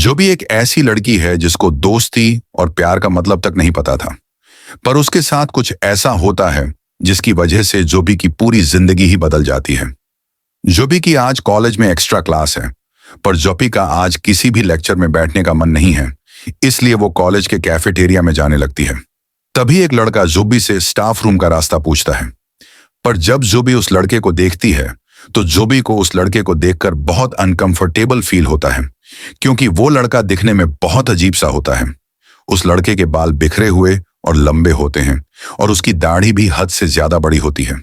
जो भी एक ऐसी लड़की है जिसको दोस्ती और प्यार का मतलब तक नहीं पता था, पर उसके साथ कुछ ऐसा होता है जिसकी वजह से जोबी की पूरी जिंदगी ही बदल जाती है। जोबी की आज कॉलेज में एक्स्ट्रा क्लास है, पर जोबी का आज किसी भी लेक्चर में बैठने का मन नहीं है, इसलिए वो कॉलेज के कैफेटेरिया में जाने लगती है। तभी एक लड़का जोबी से स्टाफ रूम का रास्ता पूछता है, पर जब जोबी उस लड़के को देखती है तो जोबी को उस लड़के को देखकर बहुत अनकंफर्टेबल फील होता है, क्योंकि वो लड़का दिखने में बहुत अजीब सा होता है। उस लड़के के बाल बिखरे हुए और लंबे होते हैं और उसकी दाढ़ी भी हद से ज्यादा बड़ी होती है।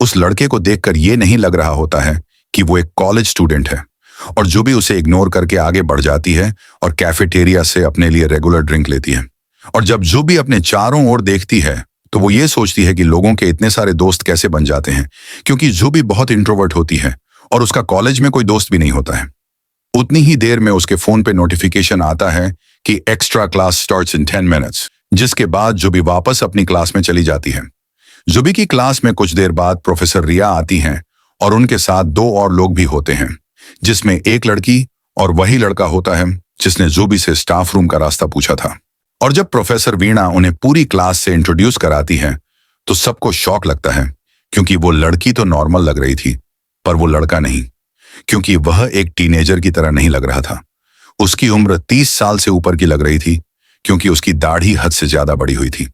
उस लड़के को देखकर ये नहीं लग रहा होता है कि वो एक कॉलेज स्टूडेंट है, और जोबी उसे इग्नोर करके आगे बढ़ जाती है और कैफेटेरिया से अपने लिए रेगुलर ड्रिंक लेती है। और जब जोबी अपने चारों ओर देखती है तो वो ये सोचती है कि लोगों के इतने सारे दोस्त कैसे बन जाते हैं, क्योंकि जोबी बहुत इंट्रोवर्ट होती है और उसका कॉलेज में कोई दोस्त भी नहीं होता है। उतनी ही देर में उसके फोन पे नोटिफिकेशन आता है कि extra class starts in 10 minutes, जिसके बाद जोबी वापस अपनी क्लास में चली जाती है। जोबी की क्लास में कुछ देर बाद प्रोफेसर रिया आती हैं और उनके साथ दो और लोग भी होते हैं, जिसमें एक लड़की और वही लड़का होता है जिसने जोबी से स्टाफ रूम का रास्ता पूछा था। और जब प्रोफेसर वीणा उन्हें पूरी क्लास से इंट्रोड्यूस कराती है तो सबको शॉक लगता है, क्योंकि वो लड़की तो नॉर्मल लग रही थी, पर वो लड़का नहीं, क्योंकि वह एक टीनेजर की तरह नहीं लग रहा था। उसकी उम्र 30 साल से ऊपर की लग रही थी, क्योंकि उसकी दाढ़ी हद से ज्यादा बड़ी हुई थी।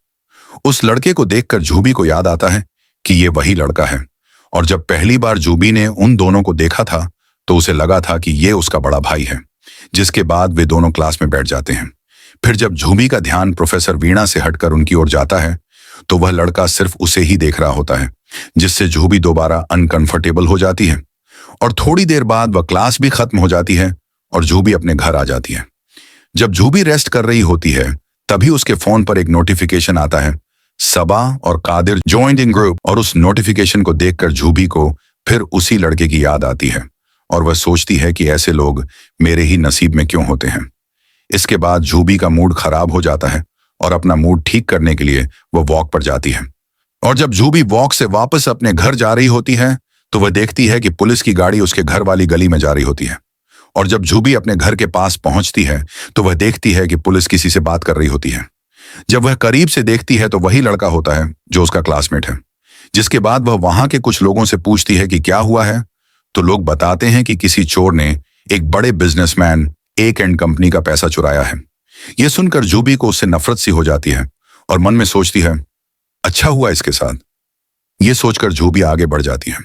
उस लड़के को देखकर जोबी को याद आता है कि ये वही लड़का है, और जब पहली बार जोबी ने उन दोनों को देखा था तो उसे लगा था कि ये उसका बड़ा भाई है। जिसके बाद वे दोनों क्लास में बैठ जाते हैं। फिर जब जोबी का ध्यान प्रोफेसर वीणा से हटकर उनकी ओर जाता है तो वह लड़का सिर्फ उसे ही देख रहा होता है, जिससे जोबी दोबारा अनकंफर्टेबल हो जाती है। और थोड़ी देर बाद वह क्लास भी खत्म हो जाती है और जोबी अपने घर आ जाती है। जब जोबी रेस्ट कर रही होती है तभी उसके फोन पर एक नोटिफिकेशन आता है, सबा और कादिर जॉइंड इन ग्रुप। और उस नोटिफिकेशन को देखकर जोबी को फिर उसी लड़के की याद आती है और वह सोचती है कि ऐसे लोग मेरे ही नसीब में क्यों होते हैं। इसके बाद जोबी का मूड खराब हो जाता है और अपना मूड ठीक करने के लिए वह वॉक पर जाती है। और जब जोबी वॉक से वापस अपने घर जा रही होती है तो वह देखती है कि पुलिस की गाड़ी उसके घर वाली गली में जा रही होती है। और जब जोबी अपने घर के पास पहुंचती है तो वह देखती है कि पुलिस किसी से बात कर रही होती है। जब वह करीब से देखती है तो वही लड़का होता है जो उसका क्लासमेट है। जिसके बाद वह वहां के कुछ लोगों से पूछती है कि क्या हुआ है, तो लोग बताते हैं कि किसी चोर ने एक बड़े बिजनेसमैन एक एंड कंपनी का पैसा चुराया है। यह सुनकर जोबी को उससे नफरत सी हो जाती है और मन में सोचती है, अच्छा हुआ इसके साथ। यह सोचकर जोबी आगे बढ़ जाती है।